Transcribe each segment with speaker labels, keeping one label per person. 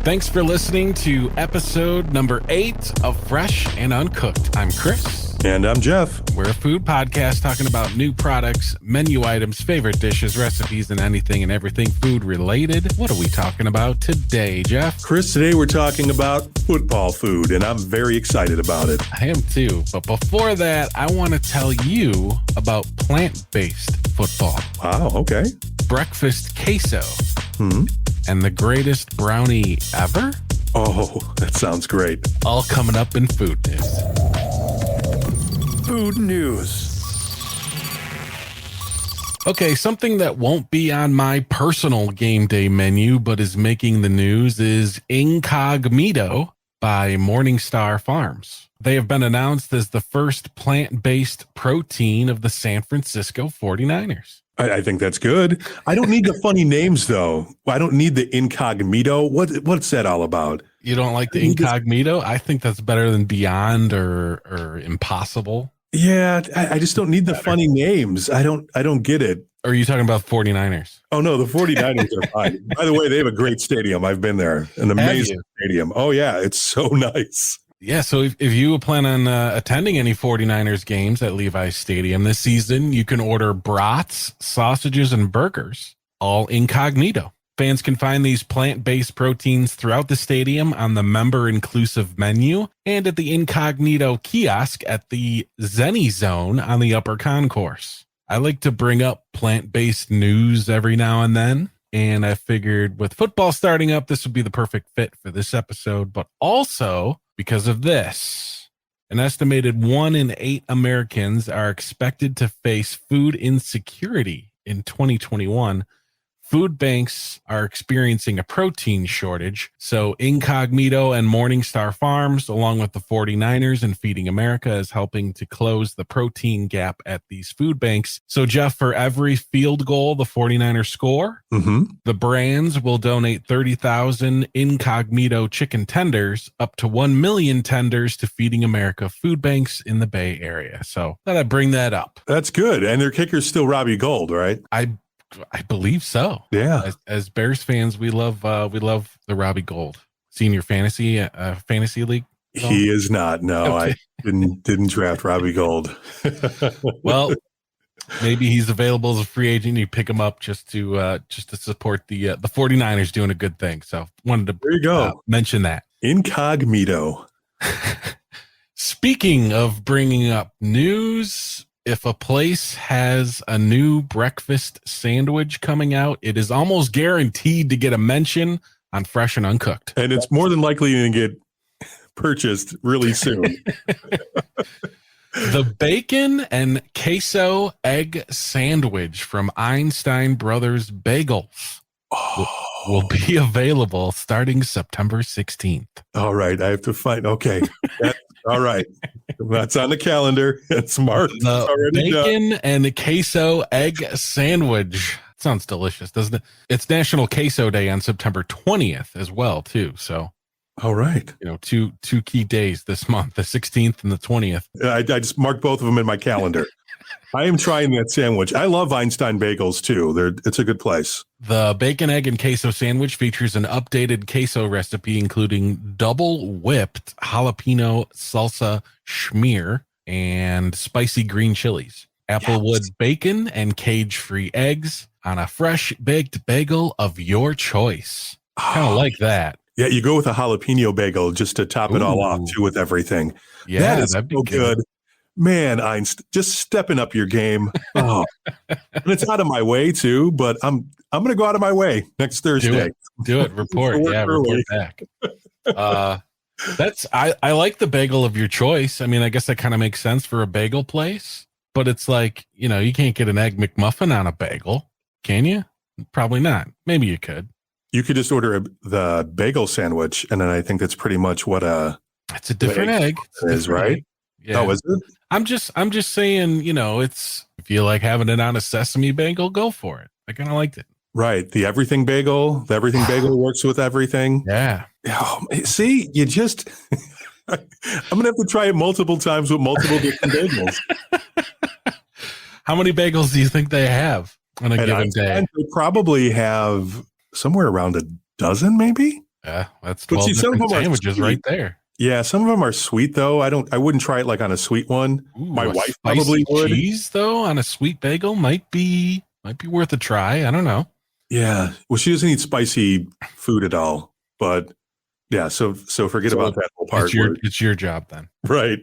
Speaker 1: Thanks for listening to episode number 8 of Fresh and Uncooked. I'm Chris.
Speaker 2: And I'm Jeff.
Speaker 1: We're a food podcast talking about new products, menu items, favorite dishes, recipes, and anything and everything food related. What are we talking about today, Jeff?
Speaker 2: Chris, today we're talking about football food, and I'm very excited about it.
Speaker 1: I am too. But before that, I want to tell you about plant-based football.
Speaker 2: Wow, okay.
Speaker 1: Breakfast queso. And the greatest brownie ever?
Speaker 2: Oh, that sounds great.
Speaker 1: All coming up in food news.
Speaker 2: Food news.
Speaker 1: Okay, something that won't be on my personal game day menu, but is making the news is Incogmeato by Morningstar Farms. They have been announced as the first plant-based protein of the San Francisco 49ers.
Speaker 2: I think that's good. I don't need the funny names, though. I don't need the incognito. What's that all about?
Speaker 1: You don't like the incognito? I think that's better than Beyond or Impossible.
Speaker 2: Yeah, I just don't need the funny names. I don't get it.
Speaker 1: Or are you talking about 49ers?
Speaker 2: Oh, no, the 49ers are fine. By the way, they have a great stadium. I've been there. An amazing stadium. Oh, yeah, it's so nice.
Speaker 1: Yeah, so if you plan on attending any 49ers games at Levi's Stadium this season, you can order brats, sausages, and burgers, all incognito. Fans can find these plant-based proteins throughout the stadium on the member-inclusive menu and at the incognito kiosk at the Zenny Zone on the upper concourse. I like to bring up plant-based news every now and then, and I figured with football starting up, this would be the perfect fit for this episode, but also because of this. An estimated 1 in 8 Americans are expected to face food insecurity in 2021. Food banks are experiencing a protein shortage, so Incogmeato and Morningstar Farms, along with the 49ers and Feeding America, is helping to close the protein gap at these food banks. So, Jeff, for every field goal the 49ers score, the brands will donate 30,000 Incogmeato chicken tenders, up to 1 million tenders to Feeding America food banks in the Bay Area. So, thought I'd bring that up.
Speaker 2: That's good. And their kicker's still Robbie Gould, right?
Speaker 1: I believe so.
Speaker 2: Yeah.
Speaker 1: As Bears fans, we love the Robbie Gould senior fantasy league.
Speaker 2: He is not. No, okay. I didn't draft Robbie Gould.
Speaker 1: Well, maybe he's available as a free agent. You pick him up just to support the 49ers doing a good thing. So wanted to
Speaker 2: there you go.
Speaker 1: Mention that.
Speaker 2: Incogmeato.
Speaker 1: Speaking of bringing up news, if a place has a new breakfast sandwich coming out, it is almost guaranteed to get a mention on Fresh and Uncooked.
Speaker 2: And it's more than likely to get purchased really soon.
Speaker 1: The bacon and queso egg sandwich from Einstein Brothers Bagels will be available starting September 16th.
Speaker 2: All right. I have to find. Okay. All right. That's on the calendar. It's marked.
Speaker 1: The bacon and queso egg sandwich. Sounds delicious, doesn't it? It's National Queso Day on September 20th as well, too. So,
Speaker 2: all right.
Speaker 1: You know, two key days this month, the 16th and the 20th.
Speaker 2: I just marked both of them in my calendar. I am trying that sandwich. I love Einstein Bagels, too. It's a good place.
Speaker 1: The bacon, egg, and queso sandwich features an updated queso recipe, including double whipped jalapeno salsa schmear and spicy green chilies, applewood bacon, and cage-free eggs on a fresh baked bagel of your choice. Kind of like that.
Speaker 2: Yeah, you go with a jalapeno bagel just to top it all off, too, with everything.
Speaker 1: Yeah,
Speaker 2: that is so good. Man, Einstein, just stepping up your game. Oh, and it's out of my way too, but I'm going to go out of my way next Thursday.
Speaker 1: Do it. Report. Report back. I like the bagel of your choice. I mean, I guess that kind of makes sense for a bagel place, but it's like, you know, you can't get an egg McMuffin on a bagel, can you? Probably not. Maybe you could.
Speaker 2: You could just order the bagel sandwich, and then I think that's pretty much what
Speaker 1: it's a different egg.
Speaker 2: It is, right?
Speaker 1: Egg. Yeah.
Speaker 2: Oh, is it?
Speaker 1: I'm just saying, you know, it's if you like having it on a sesame bagel, go for it. I kind of liked it.
Speaker 2: Right. The everything bagel. The everything bagel works with everything.
Speaker 1: Yeah.
Speaker 2: Oh, see, you just I'm gonna have to try it multiple times with multiple different bagels.
Speaker 1: How many bagels do you think they have on a given day?
Speaker 2: They probably have somewhere around a dozen, maybe.
Speaker 1: Yeah, that's
Speaker 2: But
Speaker 1: 12
Speaker 2: see, some of
Speaker 1: different
Speaker 2: them are
Speaker 1: sandwiches
Speaker 2: sweet.
Speaker 1: right there.
Speaker 2: Yeah, some of them are sweet though. I wouldn't try it like on a sweet one. My
Speaker 1: Ooh, a
Speaker 2: wife probably
Speaker 1: spicy
Speaker 2: would.
Speaker 1: cheese though on a sweet bagel might be worth a try. I don't know.
Speaker 2: Yeah. Well, she doesn't eat spicy food at all. But yeah, so forget
Speaker 1: So
Speaker 2: about that whole part
Speaker 1: it's your job then.
Speaker 2: right.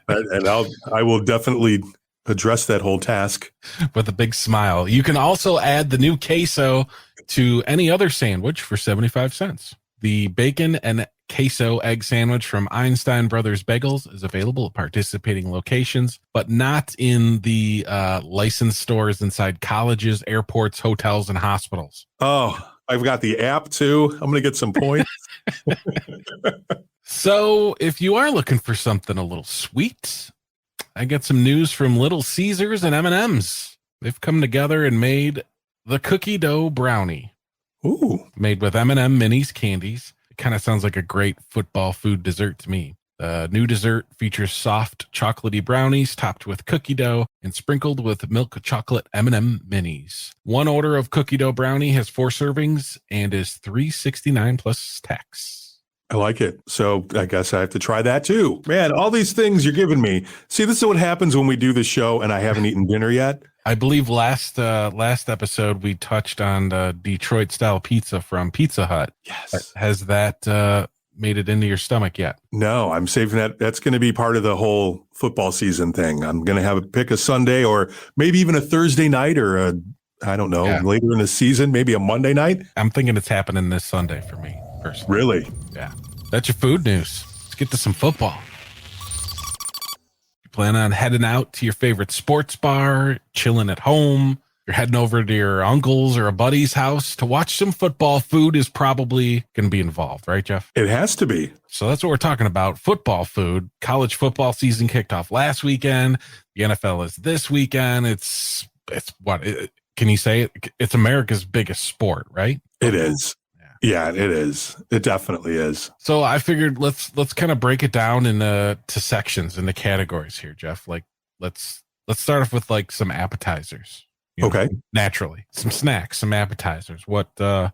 Speaker 2: And I will definitely address that whole task.
Speaker 1: With a big smile. You can also add the new queso to any other sandwich for 75 cents. The bacon and queso egg sandwich from Einstein Brothers Bagels is available at participating locations, but not in the licensed stores inside colleges, airports, hotels, and hospitals.
Speaker 2: Oh, I've got the app too. I'm going to get some points.
Speaker 1: So if you are looking for something a little sweet, I get some news from Little Caesars and M&M's. They've come together and made the cookie dough brownie.
Speaker 2: Ooh.
Speaker 1: Made with M&M minis candies. It kind of sounds like a great football food dessert to me. The new dessert features soft chocolatey brownies topped with cookie dough and sprinkled with milk chocolate M&M minis. One order of cookie dough brownie has 4 servings and is $3.69 plus tax.
Speaker 2: I like it. So I guess I have to try that too. Man, all these things you're giving me. See, this is what happens when we do the show and I haven't eaten dinner yet.
Speaker 1: I believe last episode we touched on the Detroit style pizza from Pizza Hut.
Speaker 2: Yes.
Speaker 1: Has that made it into your stomach yet?
Speaker 2: No, I'm saving that. That's going to be part of the whole football season thing. I'm going to pick a Sunday or maybe even a Thursday night or later in the season, maybe a Monday night.
Speaker 1: I'm thinking it's happening this Sunday for me personally.
Speaker 2: Really?
Speaker 1: Yeah. That's your food news. Let's get to some football. You plan on heading out to your favorite sports bar, chilling at home. You're heading over to your uncle's or a buddy's house to watch some football. Food is probably going to be involved, right, Jeff?
Speaker 2: It has to be.
Speaker 1: So that's what we're talking about. Football food. College football season kicked off last weekend. The NFL is this weekend. Can you say it? It's America's biggest sport, right?
Speaker 2: It is. Yeah, it is. It definitely is.
Speaker 1: So I figured let's kind of break it down into sections, into categories here, Jeff. Like let's start off with like some appetizers.
Speaker 2: Okay.
Speaker 1: Naturally, some snacks, some appetizers. What are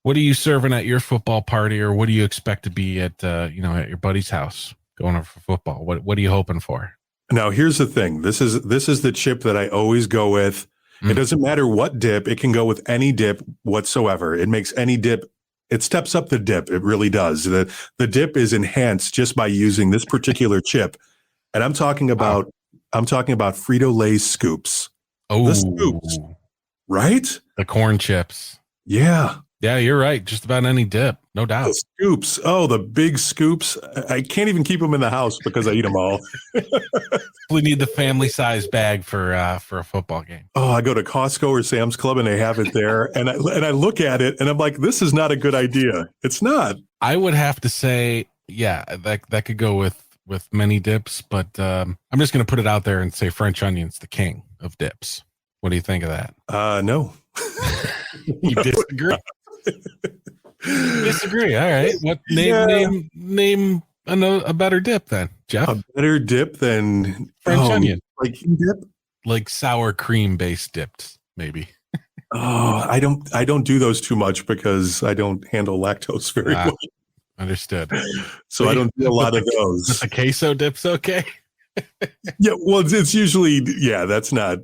Speaker 1: you serving at your football party, or what do you expect to be at at your buddy's house going over for football? What are you hoping for?
Speaker 2: Now, here's the thing. This is the chip that I always go with. It doesn't matter what dip. It can go with any dip whatsoever. It makes any dip. It steps up the dip. It really does. The dip is enhanced just by using this particular chip. And I'm talking about Frito-Lay scoops.
Speaker 1: Oh,
Speaker 2: the scoops, right?
Speaker 1: The corn chips.
Speaker 2: Yeah.
Speaker 1: Yeah, you're right. Just about any dip, no doubt.
Speaker 2: The scoops. Oh, the big scoops. I can't even keep them in the house because I eat them all.
Speaker 1: We need the family size bag for a football game.
Speaker 2: Oh, I go to Costco or Sam's Club and they have it there. and I look at it and I'm like, this is not a good idea. It's not.
Speaker 1: I would have to say, yeah, that could go with many dips, but I'm just going to put it out there and say French onion's the king of dips. What do you think of that?
Speaker 2: No.
Speaker 1: You disagree? Disagree. All right. What name a better dip then, Jeff?
Speaker 2: A better dip than
Speaker 1: French onion.
Speaker 2: Like dip?
Speaker 1: Like sour cream based dips, maybe.
Speaker 2: Oh, I don't do those too much because I don't handle lactose very well.
Speaker 1: Understood.
Speaker 2: So I don't do a lot of those.
Speaker 1: But the queso dip's okay.
Speaker 2: Yeah, well, it's usually that's not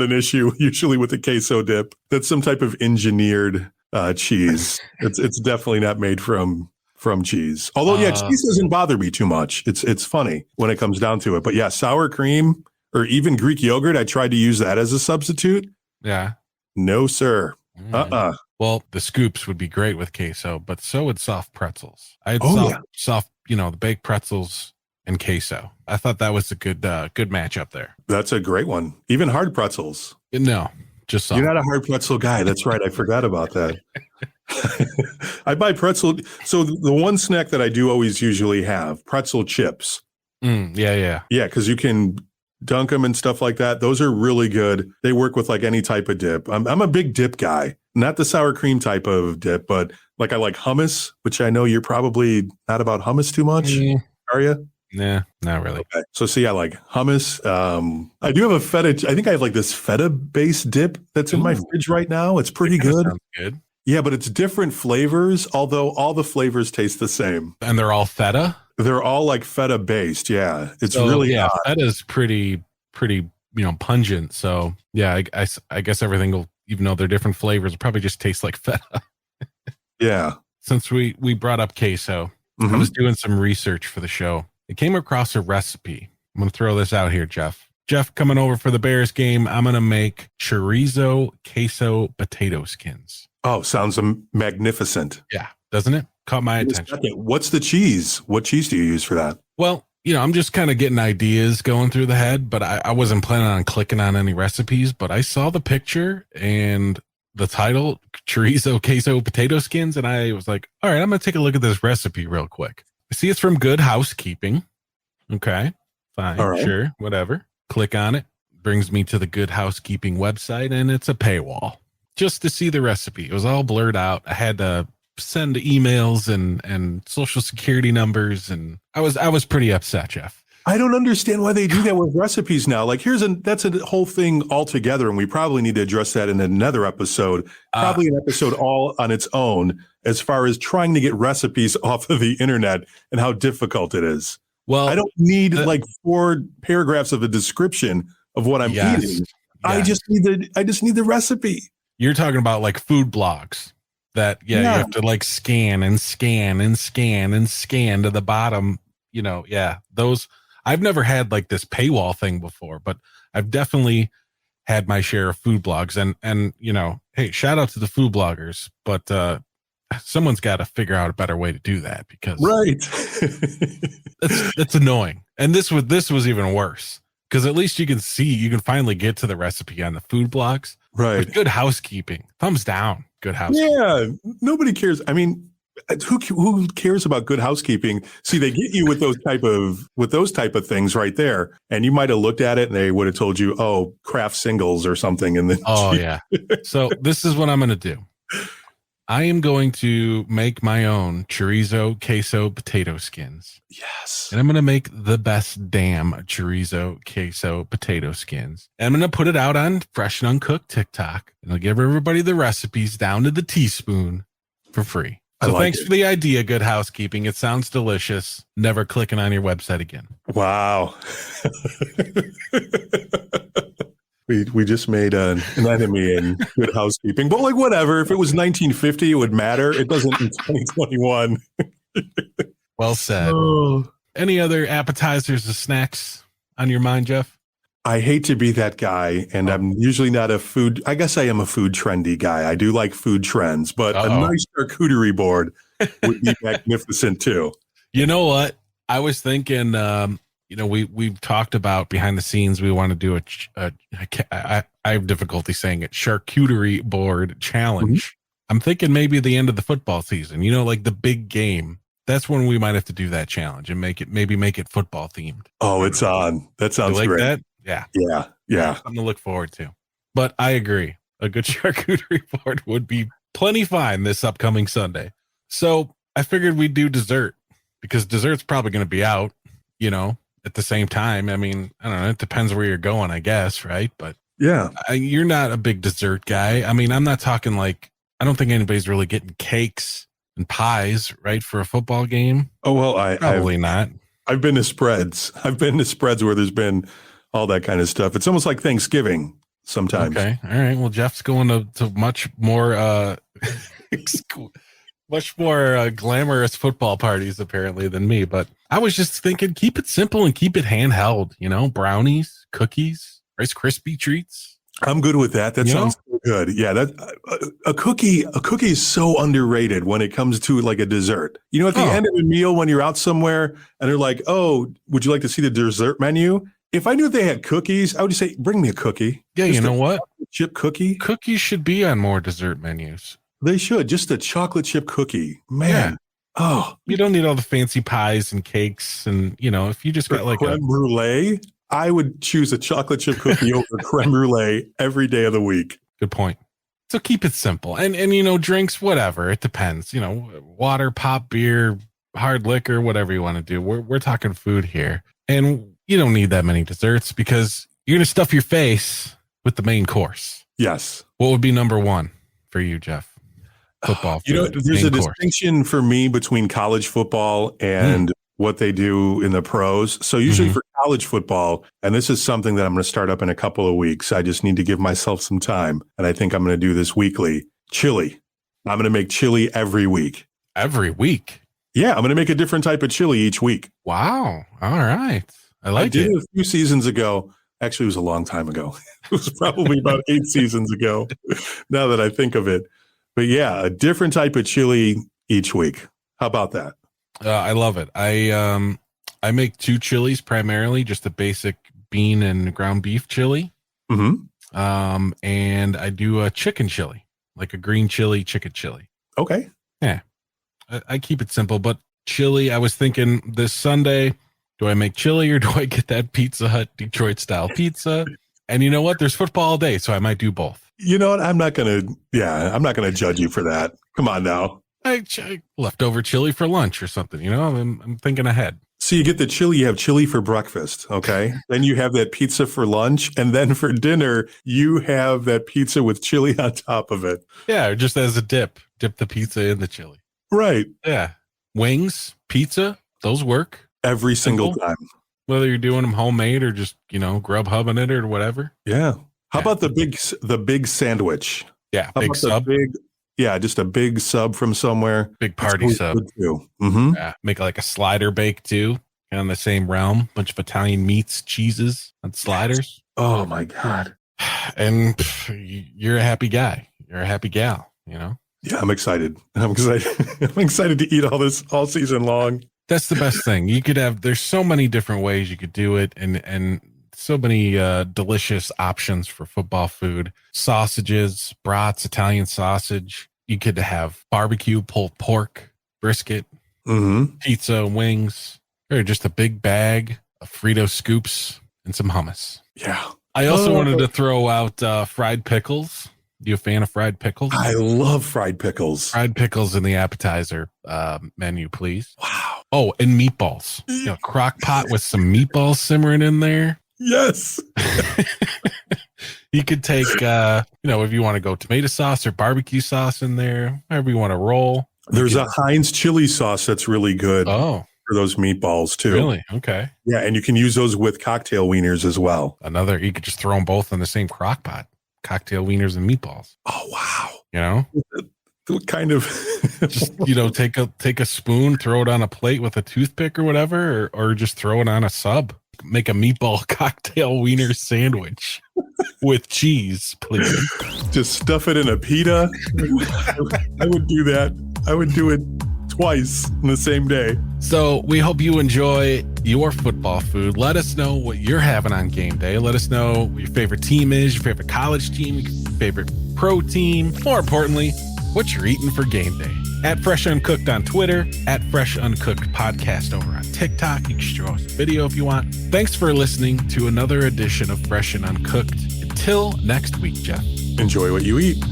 Speaker 2: an issue usually with the queso dip. That's some type of engineered cheese. It's definitely not made from cheese. Although cheese doesn't bother me too much. It's funny when it comes down to it. But yeah, sour cream or even Greek yogurt, I tried to use that as a substitute.
Speaker 1: Yeah.
Speaker 2: No, sir.
Speaker 1: Well, the scoops would be great with queso, but so would soft pretzels. I had soft, the baked pretzels and queso. I thought that was a good matchup there.
Speaker 2: That's a great one. Even hard pretzels.
Speaker 1: No, just soft.
Speaker 2: You're not a hard pretzel guy. That's right. I forgot about that. I buy pretzel. So the one snack that I do always usually have, pretzel chips.
Speaker 1: Yeah.
Speaker 2: Yeah, because you can dunk them and stuff like that. Those are really good. They work with like any type of dip. I'm a big dip guy. Not the sour cream type of dip, but like I like hummus, which I know you're probably not about hummus too much. Are you?
Speaker 1: Nah, not really.
Speaker 2: Okay. So see, I like hummus. I do have a feta. I think I have like this feta based dip that's in my fridge right now. It's pretty good.
Speaker 1: Sounds good.
Speaker 2: Yeah, but it's different flavors, although all the flavors taste the same.
Speaker 1: And they're all feta?
Speaker 2: They're all like feta based. Yeah. It's
Speaker 1: So,
Speaker 2: really
Speaker 1: yeah,
Speaker 2: odd.
Speaker 1: feta's pretty, pungent. So, yeah, I guess everything will, even though they're different flavors, probably just taste like feta.
Speaker 2: Yeah.
Speaker 1: Since we brought up queso, I was doing some research for the show. I came across a recipe. I'm going to throw this out here, Jeff. Jeff, coming over for the Bears game, I'm going to make chorizo queso potato skins.
Speaker 2: Oh, sounds magnificent.
Speaker 1: Yeah, doesn't it? Caught my attention.
Speaker 2: What's the cheese? What cheese do you use for that?
Speaker 1: Well, I'm just kind of getting ideas going through the head, but I wasn't planning on clicking on any recipes, but I saw the picture and the title, chorizo queso potato skins, and I was like, all right, I'm going to take a look at this recipe real quick. I see it's from Good Housekeeping. Okay, fine, right. Sure, whatever. Click on it. Brings me to the Good Housekeeping website, and it's a paywall just to see the recipe. It was all blurred out. I had to send emails and social security numbers, and I was pretty upset, Jeff.
Speaker 2: I don't understand why they do that with recipes now. Like that's a whole thing altogether, and we probably need to address that in another episode. Probably an episode all on its own, as far as trying to get recipes off of the internet and how difficult it is. Well, I don't need like 4 paragraphs of a description of what I'm eating. Yes. I just need the recipe.
Speaker 1: You're talking about like food blogs that you have to like scan and scan and scan and scan to the bottom. Those. I've never had like this paywall thing before, but I've definitely had my share of food blogs, and hey, shout out to the food bloggers, but someone's got to figure out a better way to do that, because that's annoying. And this was even worse, because at least you can finally get to the recipe on the food blogs.
Speaker 2: Right.
Speaker 1: With Good Housekeeping, thumbs down. Good Housekeeping.
Speaker 2: Yeah, nobody cares. I mean, who cares about Good Housekeeping? See, they get you with those type of things right there, and you might have looked at it and they would have told you, "Oh, Kraft singles or something." And then
Speaker 1: yeah. So this is what I'm going to do. I am going to make my own chorizo queso potato skins.
Speaker 2: Yes.
Speaker 1: And I'm going to make the best damn chorizo queso potato skins. And I'm going to put it out on Fresh and Uncooked TikTok, and I'll give everybody the recipes down to the teaspoon for free. So thanks for the idea, Good Housekeeping. It sounds delicious. Never clicking on your website again.
Speaker 2: Wow. We just made an enemy in Good Housekeeping. But like, whatever. If it was 1950, it would matter. It doesn't in 2021.
Speaker 1: Well said. Oh. Any other appetizers or snacks on your mind, Jeff?
Speaker 2: I hate to be that guy, and I'm usually not I guess I am a food trendy guy. I do like food trends, but a nice charcuterie board would be magnificent too.
Speaker 1: You know what? I was thinking, we've talked about behind the scenes, we want to do I have difficulty saying it, charcuterie board challenge. Mm-hmm. I'm thinking maybe the end of the football season, like the big game. That's when we might have to do that challenge and make it football themed.
Speaker 2: Oh, it's on. That sounds
Speaker 1: like
Speaker 2: great.
Speaker 1: That? Yeah. Something to look forward to. But I agree. A good charcuterie board would be plenty fine this upcoming Sunday. So I figured we'd do dessert, because dessert's probably going to be out, at the same time. I mean, I don't know. It depends where you're going, I guess. Right. But
Speaker 2: yeah,
Speaker 1: you're not a big dessert guy. I mean, I'm not talking like, I don't think anybody's really getting cakes and pies, right, for a football game.
Speaker 2: Oh, well,
Speaker 1: probably not.
Speaker 2: I've been to spreads. Where there's been all that kind of stuff. It's almost like Thanksgiving sometimes.
Speaker 1: Okay. All right. Well, Jeff's going to much more glamorous football parties apparently than me. But I was just thinking, keep it simple and keep it handheld. Brownies, cookies, Rice Krispie treats.
Speaker 2: I'm good with that. That sounds so good. Yeah, a cookie is so underrated when it comes to like a dessert. At the end of a meal when you're out somewhere and they're like, "Oh, would you like to see the dessert menu?" If I knew they had cookies, I would just say, "Bring me a cookie."
Speaker 1: Yeah,
Speaker 2: just
Speaker 1: you know what?
Speaker 2: Chip cookie.
Speaker 1: Cookies should be on more dessert menus.
Speaker 2: They should. Just a chocolate chip cookie, man. Yeah. Oh,
Speaker 1: you don't need all the fancy pies and cakes, and if you just got like
Speaker 2: creme brulee. I would choose a chocolate chip cookie over creme brulee every day of the week.
Speaker 1: Good point. So keep it simple. And drinks, whatever. It depends. Water, pop, beer, hard liquor, whatever you want to do. We're talking food here. And you don't need that many desserts, because you're going to stuff your face with the main course.
Speaker 2: Yes.
Speaker 1: What would be number one for you, Jeff? football food.
Speaker 2: You know, there's a distinction for me between college football and what they do in the pros. So usually for college football, and this is something that I'm going to start up in a couple of weeks. I just need to give myself some time. And I think I'm going to do this weekly. Chili. I'm going to make chili every week.
Speaker 1: Every week?
Speaker 2: Yeah, I'm going to make a different type of chili each week.
Speaker 1: Wow. All right. I
Speaker 2: did it a few seasons ago. Actually, it was a long time ago. It was probably about 8 seasons ago, now that I think of it. But yeah, a different type of chili each week. How about that?
Speaker 1: I love it. I make 2 chilies primarily, just a basic bean and ground beef chili. And I do a chicken chili, like a green chili, chicken chili.
Speaker 2: Okay.
Speaker 1: Yeah. I keep it simple, but chili, I was thinking this Sunday, do I make chili or do I get that Pizza Hut Detroit style pizza? And you know what? There's football all day, so I might do both.
Speaker 2: You know what? I'm not going to judge you for that. Come on now.
Speaker 1: I leftover chili for lunch or something, I'm thinking ahead.
Speaker 2: So you get the chili, you have chili for breakfast, okay? Then you have that pizza for lunch, and then for dinner, you have that pizza with chili on top of it.
Speaker 1: Yeah, or just as a dip the pizza in the chili.
Speaker 2: Right.
Speaker 1: Yeah. Wings, pizza, those work.
Speaker 2: Every single time.
Speaker 1: Whether you're doing them homemade or just, Grubhubbing it or whatever.
Speaker 2: Yeah. How about the big sandwich?
Speaker 1: Yeah,
Speaker 2: big sub. Just a big sub from somewhere.
Speaker 1: Big party sub. Yeah, make like a slider bake too. Kind of the same realm. Bunch of Italian meats, cheeses on sliders.
Speaker 2: Oh my God.
Speaker 1: And you're a happy guy. You're a happy gal,
Speaker 2: Yeah, I'm excited. I'm excited to eat all this all season long.
Speaker 1: That's the best thing. There's so many different ways you could do it and so many delicious options for football food. Sausages, brats, Italian sausage. You could have barbecue, pulled pork, brisket, pizza, wings, or just a big bag of Frito scoops and some hummus.
Speaker 2: Yeah.
Speaker 1: I also wanted to throw out fried pickles. You a fan of fried pickles?
Speaker 2: I love fried pickles.
Speaker 1: Fried pickles in the appetizer menu, please.
Speaker 2: Wow.
Speaker 1: Oh, and meatballs. Crock pot with some meatballs simmering in there.
Speaker 2: Yes.
Speaker 1: You could take, if you want to go tomato sauce or barbecue sauce in there, however you want to roll.
Speaker 2: There's a Heinz chili sauce that's really good for those meatballs too.
Speaker 1: Really? Okay.
Speaker 2: Yeah, and you can use those with cocktail wieners as well.
Speaker 1: You could just throw them both in the same crock pot. Cocktail wieners and meatballs.
Speaker 2: Oh, wow. What kind of
Speaker 1: just, take a spoon, throw it on a plate with a toothpick or whatever, or just throw it on a sub. Make a meatball cocktail wiener sandwich with cheese, please.
Speaker 2: Just stuff it in a pita. I would do that. I would do it twice in the same day.
Speaker 1: So we hope you enjoy your football food. Let us know what you're having on game day. Let us know what your favorite team is, your favorite college team, your favorite pro team. More importantly, what you're eating for game day. At Fresh Uncooked on Twitter, at Fresh Uncooked Podcast over on TikTok. You can show us a video if you want. Thanks for listening to another edition of Fresh and Uncooked. Until next week, Jeff.
Speaker 2: Enjoy what you eat.